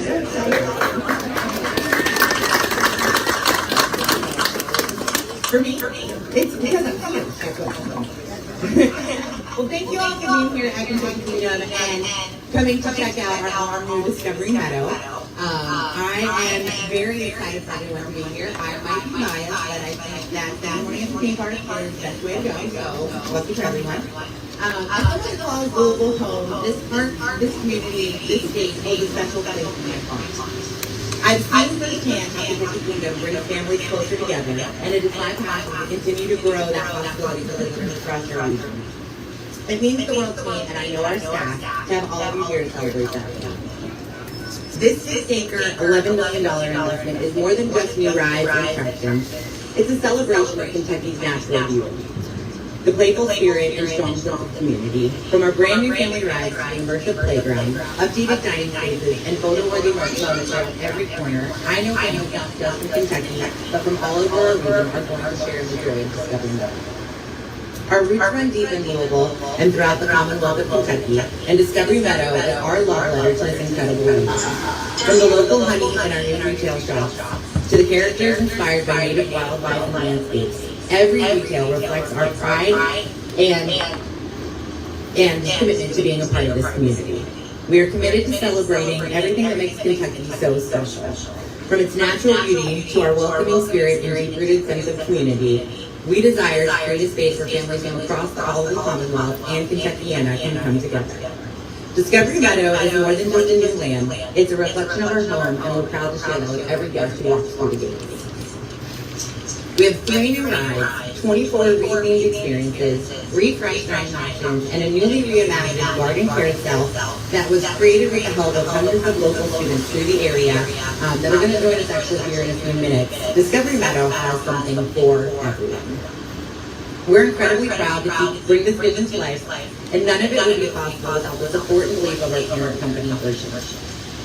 For me, it's because I'm here. Well, thank you all for being here at Discovery Meadows and coming to check out our new Discovery Meadows. I am very excited for everyone to be here. I might be biased, but I think that family and team part is the best way to go. So, lucky for everyone. I like to call Louisville home. This park, this community, this state holds a special place in my heart. I've seen firsthand how Discovery Meadows bring families closer together, and it is my passion to continue to grow that possibility for listeners across our region. It means the world to me, and I know our staff, to have all of you here to celebrate that. This 6-acre, $11 million investment is more than just new rides and attractions. It's a celebration of Kentucky's natural beauty. The playful spirit and strong sense of community, from our brand new family rides to the immersive playground, updated dining spaces, and photo-worthy moments around every corner, I know families not just from Kentucky, but from all over our region are going to share the joy of discovering them. Our roots run deep in Louisville and throughout the Commonwealth of Kentucky, and Discovery Meadows is our love letter to this incredible region. From the local honey in our new retail shops, to the characters inspired by native wildlife and landscapes, every detail reflects our pride and commitment to being a part of this community. We are committed to celebrating everything that makes Kentucky so special. From its natural beauty to our welcoming spirit and deep-rooted sense of community, we desire to create a space where families from across all of the Commonwealth and Kentuckiana can come together. Discovery Meadows is more than just a new land. It's a reflection of our home, and we're proud to share that with every guest who walks through the gates. We have 3 new rides, 24 re-themed experiences, refreshed dining options, and a newly reimagined garden carousel that was created with the help of hundreds of local students through the area that are going to join us actually here in a few minutes. Discovery Meadows has something for everyone. We're incredibly proud to bring this vision to life, and none of it would be possible without the support and belief of our parent company, Ocean.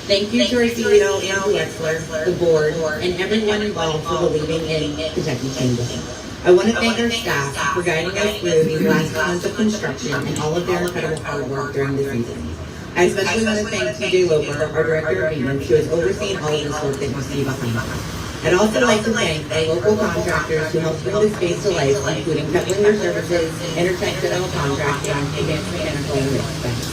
Thank you to our CEO, Andrew Wexler, the board, and everyone involved for believing in Kentucky Kingdom. I want to thank our staff for guiding us through these last months of construction and all of their incredible hard work during the season. I especially want to thank TJ Loper, our Director of Maintenance, who has overseen all of this work that you see behind us. I'd also like to thank our local contractors who helped bring this space to life, including Keplinger Services, Intertech General Contracting, Advanced Mechanical, and Risk.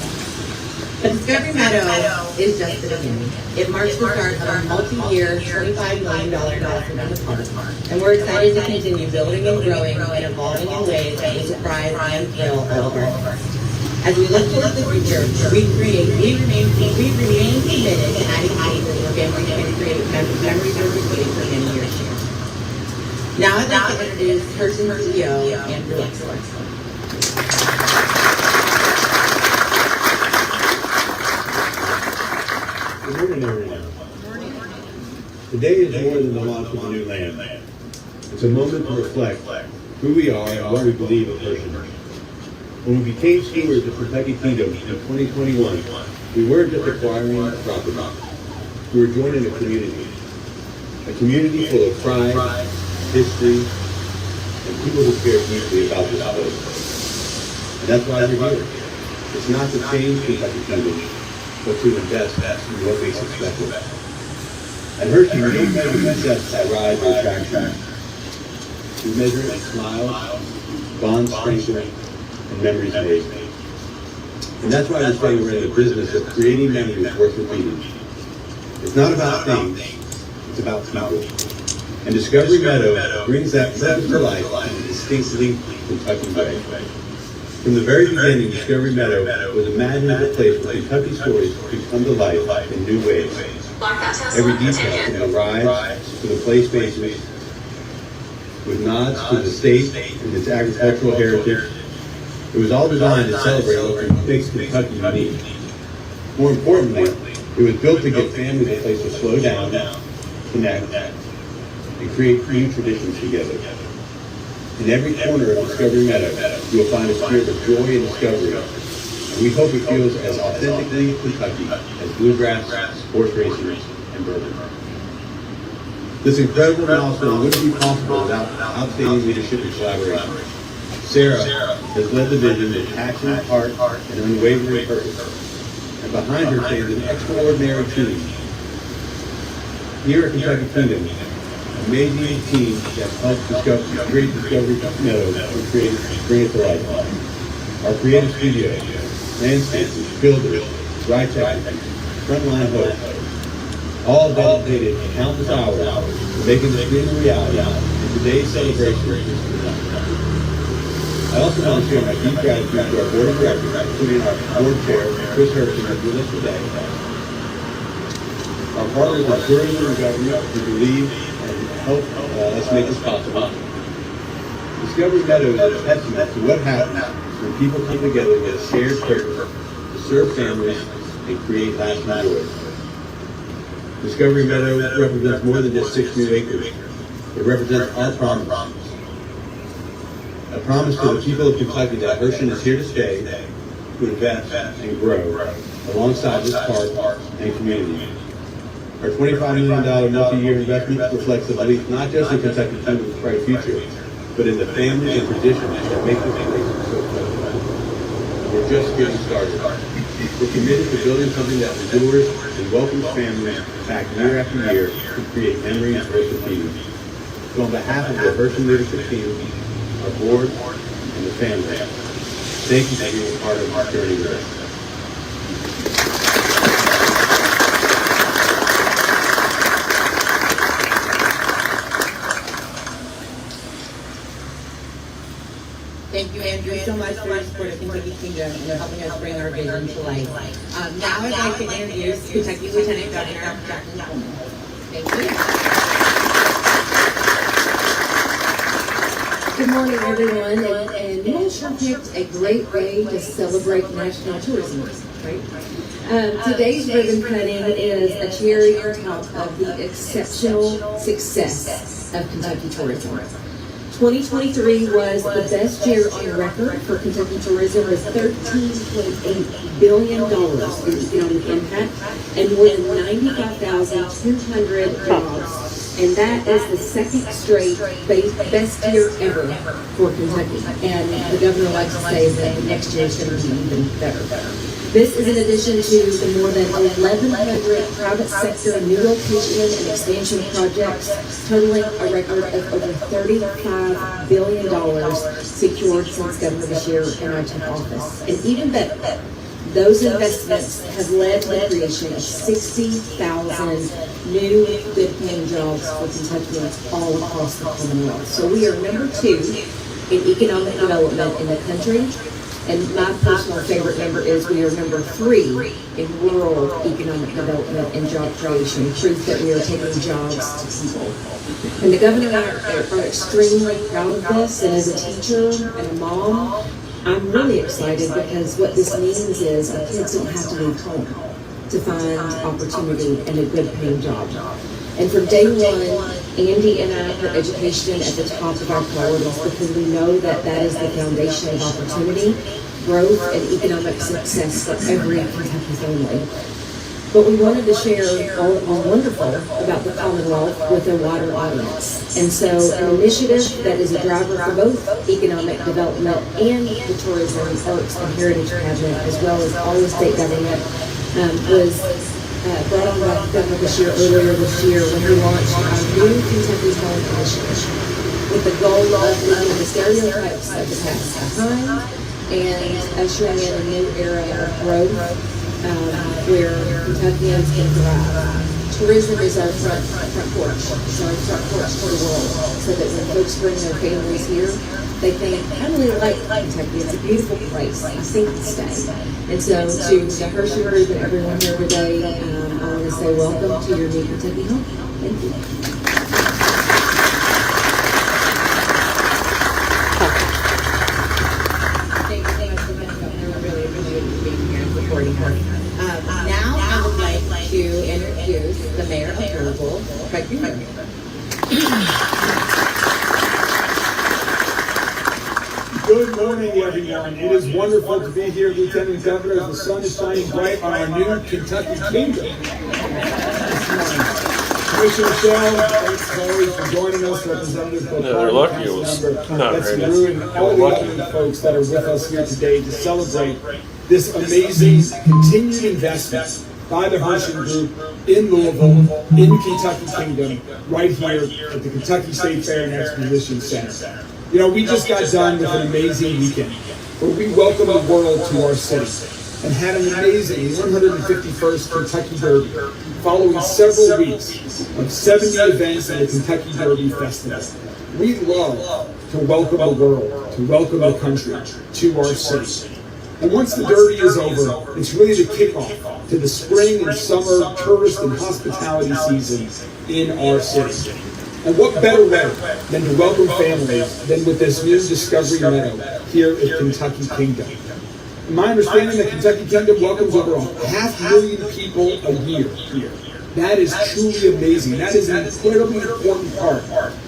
But Discovery Meadows is just the beginning. It marks the start of a multi-year, $25 million investment in the park, and we're excited to continue building and growing and evolving in ways that will surprise and thrill all of our guests. As we look towards the future, we remain committed to adding places where families can create memories or recording for many years to come. Now I'd like to introduce Person CEO, Andrew Wexler. Good morning, everyone. Today is more than the launch of a new land. It's a moment to reflect who we are and what we believe in Pershing. When we became stewards of Kentucky Kingdom in 2021, we weren't just acquiring a property. We were joining a community full of pride, history, and people who care deeply about this place. And that's why we're here. It's not to change Kentucky Kingdom, but to invest in what makes it special. At Hershey, we don't measure success by rides or attractions. We measure it in smiles, bonds strengthened, and memories made. And that's why we say we're in the business of creating memories worth repeating. It's not about things, it's about people. And Discovery Meadows brings that message to life in a distinctly Kentucky way. From the very beginning, Discovery Meadows was imagined as a place where Kentucky stories could come to life in new ways. Every detail, from the rides to the play spaces, with nods to the state and its agricultural heritage, it was all designed to celebrate what makes Kentucky unique. More importantly, it was built to give families a place to slow down, connect, and create new traditions together. In every corner of Discovery Meadows, you will find a spirit of joy and discovery, and we hope it feels as authentically Kentucky as bluegrass, horse racing, and bourbon. This incredible milestone wouldn't be possible without outstanding leadership and collaboration. Sarah has led the vision with passion, heart, and unwavering purpose, and behind her stands an extraordinary team Here at Kentucky Kingdom, amazing team that helped create Discovery Meadows and bring it to life. Our creative studio, landscapers, builders, ride technicians, frontline hosts, all dedicated countless hours to making this dream a reality, and today's celebration is for them. I also want to share my deep gratitude to our board of directors, including our board chair, Chris Hershey, who is with us today. Our partners in tourism and government who believe and help us make this possible. Discovery Meadows is a testament to what happens when people come together with a shared purpose to serve families and create lasting joy. Discovery Meadows represents more than just 6 new acres. It represents our promise. A promise to the people of Kentucky that Hershey is here to stay, to invest and grow alongside this park and community. Our $25 million multi-year investment reflects the belief not just in Kentucky Kingdom's bright future, but in the families and traditions that make this place so special. We're just getting started. We're committed to building something that endures and welcomes families back year after year to create memories worth repeating. So on behalf of the Hershey leadership team, our board, and the family, thank you for being part of our journey with us. Thank you, Andrew, so much for your support of Kentucky Kingdom and helping us bring our vision to life. Now I'd like to introduce Kentucky Lieutenant Governor Jacqueline Coleman. Thank you. Good morning, everyone, and you all sure picked a great way to celebrate National Tourism Week, right? Today's ribbon cutting is a cherry on top of the exceptional success of Kentucky tourism. 2023 was the best year on record for Kentucky tourism with $13.8 billion in economic impact and more than 95,200 jobs. And that is the second straight best year ever for Kentucky. And the governor likes to say that the next year is going to be even better. This is in addition to the more than 1,100 private sector new location and expansion projects totaling a record of over $35 billion secured since Governor Beshear and I took office. And even better, those investments have led to the creation of 60,000 new good-paying jobs for Kentuckians all across the Commonwealth. So we are number 2 in economic development in the country. And my personal favorite number is we are number 3 in rural economic development and job creation, proof that we are taking jobs to people. And the governor and I are extremely proud of this, and as a teacher and a mom, I'm really excited because what this means is our kids don't have to leave home to find opportunity and a good paying job. And from day one, Andy and I put education at the top of our priorities because we know that that is the foundation of opportunity, growth, and economic success for every Kentucky family. But we wanted to share all wonderful about the Commonwealth with a wider audience. And so an initiative that is a driver for both economic development and the tourism, arts, and heritage cabinet, as well as all the state government, was brought on by Governor Beshear earlier this year when he launched our new Kentucky Home Initiative with the goal of leaving the stereotypes of the past behind and ushering in a new era of growth where Kentuckians can thrive. Tourism is our front porch. It's our front porch to the world, so that when folks bring their families here, they think, I really like Kentucky. It's a beautiful place. I think I'll stay. And so to the Hershey group and everyone here today, I want to say welcome to your new Kentucky home. Thank you. Thank you so much for coming up. I really appreciate you being here and supporting her. Now I would like to introduce the mayor of Louisville, Craig Jr. Good morning, everyone. It is wonderful to be here, Lieutenant Governor, as the sun is shining bright on our new Kentucky Kingdom. Commissioner Shell, thanks always for joining us, Representative Bocard, Councilmember Betsy and all the other folks that are with us here today to celebrate this amazing continued investment by the Hershey Group in Louisville, in Kentucky Kingdom, right here at the Kentucky State Fair and Exposition Center. You know, we just got done with an amazing weekend where we welcomed the world to our city and had an amazing 151st Kentucky Derby following several weeks of 70 events at the Kentucky Derby Festival. We love to welcome the world, to welcome the country to our city. And once the Derby is over, it's really the kickoff to the spring and summer tourist and hospitality season in our city. And what better way than to welcome families than with this new Discovery Meadow here at Kentucky Kingdom. In my understanding, the Kentucky Kingdom welcomes over 500,000 people a year here. That is truly amazing. That is an incredibly important part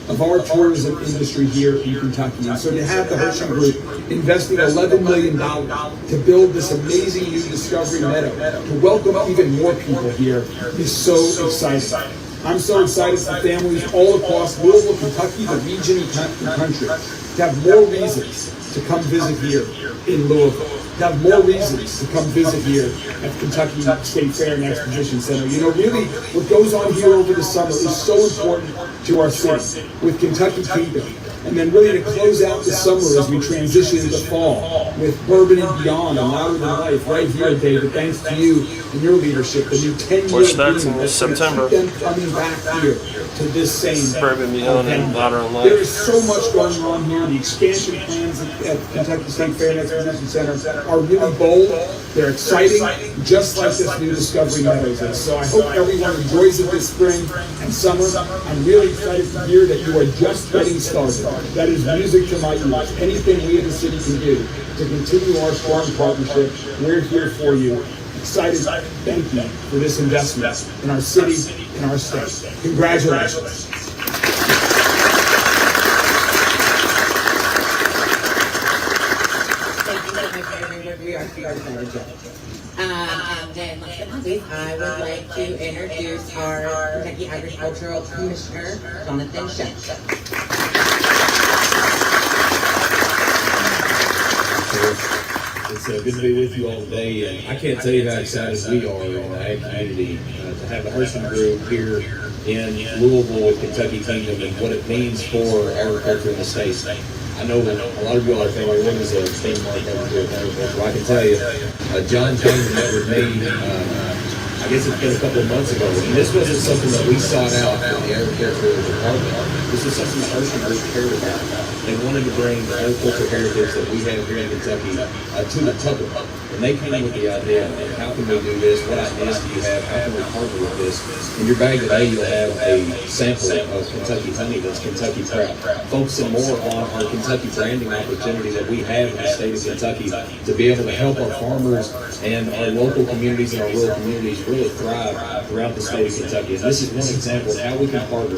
of our tourism industry here in Kentucky. And so to have the Hershey Group investing $11 million to build this amazing new Discovery Meadow, to welcome even more people here, is so exciting. I'm so excited for families all across Louisville, Kentucky, the region, and the country to have more reasons to come visit here in Louisville, to have more reasons to come visit here at Kentucky State Fair and Exposition Center. You know, really, what goes on here over the summer is so important to our city with Kentucky Kingdom. And then really to close out the summer as we transition into fall with Bourbon and Beyond and Louder Than Life right here, David, thanks to you and your leadership, the new 10-year Which that's agreement in September. Keep them coming back here to this same Bourbon Beyond and Louder Than Life. There is so much going on here. The expansion plans at Kentucky State Fair and Exposition Center are really bold. They're exciting, just like this new Discovery Meadows is. So I hope everyone enjoys it this spring and summer. I'm really excited to hear that you are just getting started. That is music to my ears. Anything we as a city can do to continue our strong partnership, we're here for you. Excited, thank you for this investment in our city and our state. Congratulations. Thank you so much, everyone. We are super excited. And last but not least, I would like to introduce our Kentucky Agricultural Commissioner, Jonathan Sheck. It's good to be with you all today, and I can't tell you how excited we are in the ag community to have the Hershey Group here in Louisville with Kentucky Kingdom and what it means for agriculture in the state. I know that a lot of you all are thinking, what is a theme like agriculture? Well, I can tell you, John came and met with me, I guess it's been a couple of months ago, and this wasn't something that we sought out from the agricultural department. This is something the Hershey Group cared about. They wanted to bring the agricultural heritage that we have here in Kentucky to the public. And they came with the idea of how can we do this? What ideas do you have? How can we partner with this? In your bag today, you'll have a sample of Kentucky honey that's Kentucky proud, focusing more on our Kentucky branding opportunity that we have in the state of Kentucky to be able to help our farmers and our local communities and our rural communities really thrive throughout the state of Kentucky. And this is one example of how we can partner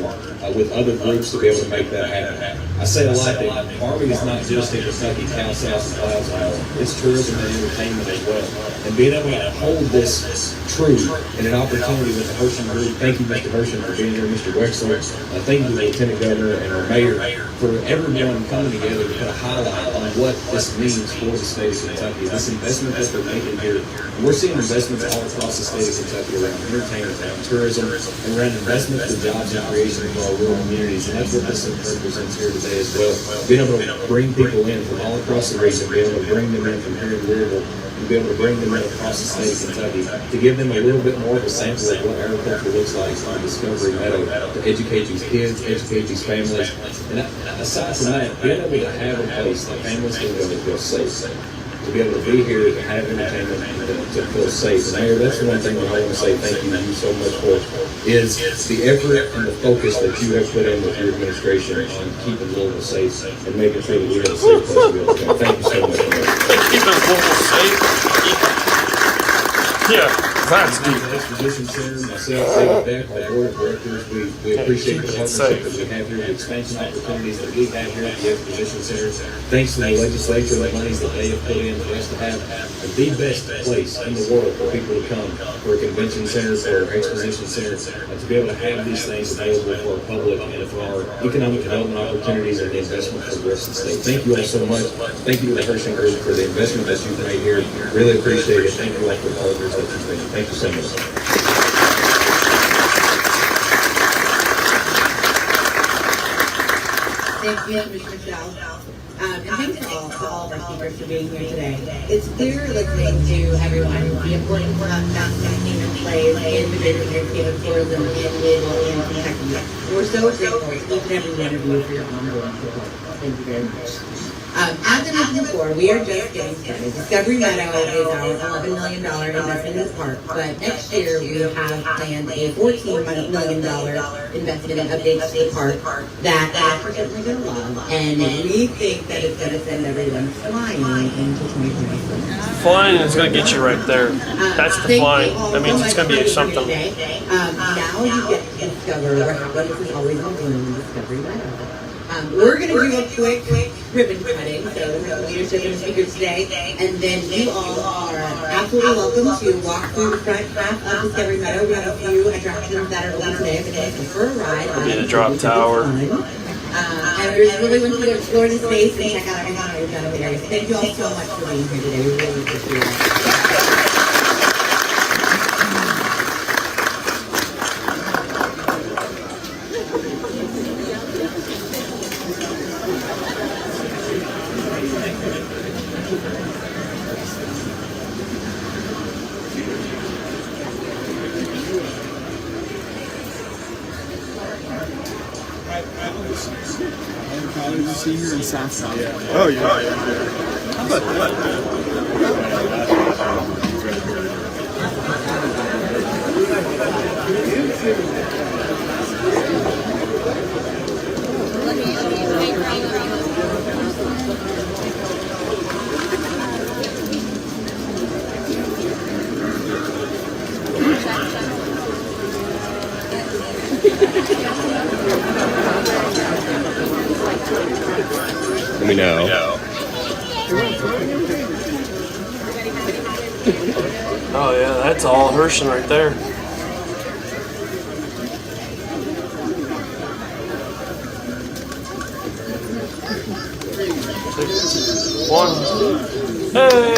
with other groups to be able to make that happen. I say a lot that farming is not just in Kentucky, cow south and clouds island. It's tourism and entertainment as well. And being able to hold this true and an opportunity with the Hershey Group. Thank you, Mr. Hershey, for being here, Mr. Wexler. Thank you to the Lieutenant Governor and our Mayor for everyone coming together to put a highlight on what this means for the state of Kentucky. This investment that they're making here. We're seeing investments all across the state of Kentucky around entertainment, around tourism, and around investment for jobs and creation for our rural communities. And that's what this represents here today as well. Being able to bring people in from all across the region, being able to bring them in from here in Louisville, and be able to bring them in across the state of Kentucky to give them a little bit more of a sample of what agriculture looks like on Discovery Meadow, to educate these kids, educate these families. And aside from that, being able to have a place that families can go to feel safe, to be able to be here, to have entertainment, and to feel safe. And Mayor, that's one thing that I want to say thank you so much for, is the effort and the focus that you have put in with your administration on keeping Louisville safe and making sure that we have a safe place to be able to go. Thank you so much, Mayor. Keeping Louisville safe. Yeah, that's The Exposition Center, myself, David Beck, our board of directors, we appreciate the partnership that we have here, the expansion opportunities that we have here at the Exposition Center. Thanks to the legislature, the monies that they have put in for us to have the best place in the world for people to come, for a convention center, for our exposition center, to be able to have these things available for our public and for our economic development opportunities and the investment for the rest of the state. Thank you all so much. Thank you to the Hershey Group for the investment that you've made here. Really appreciate it. Thank you all for the partners that you've been. Thank you so much. Thank you, Mr. Michelle. And thanks to all of our speakers for being here today. It's clear listening to everyone the importance that Kingdom plays in the greater entertainment tourism in Louisville and Kentucky. We're so grateful to each and every one of you for your ongoing support. Thank you very much. As I mentioned before, we are just getting started. Discovery Meadows is our $11 million investment in the park, but next year we have planned a $14 million investment in updates to the park that we're certainly going to love, and we think that it's going to send everyone flying into 2024. Flying is going to get you right there. That's the flying. That means it's going to be something. Now you get to discover what this has always been doing in Discovery Meadows. We're going to do a quick ribbon cutting, so the leadership and speakers today, and then you all are absolutely welcome to walk through the front half of Discovery Meadow. We have a few attractions that are open today if it's for a ride. Be the drop tower. And we really want you to explore the space and check out everything that we've done over the area. So thank you all so much for being here today. We really appreciate it. Senior and Southside. Oh, yeah. How about Let me know. Oh yeah, that's all Hershey right there. One. Hey!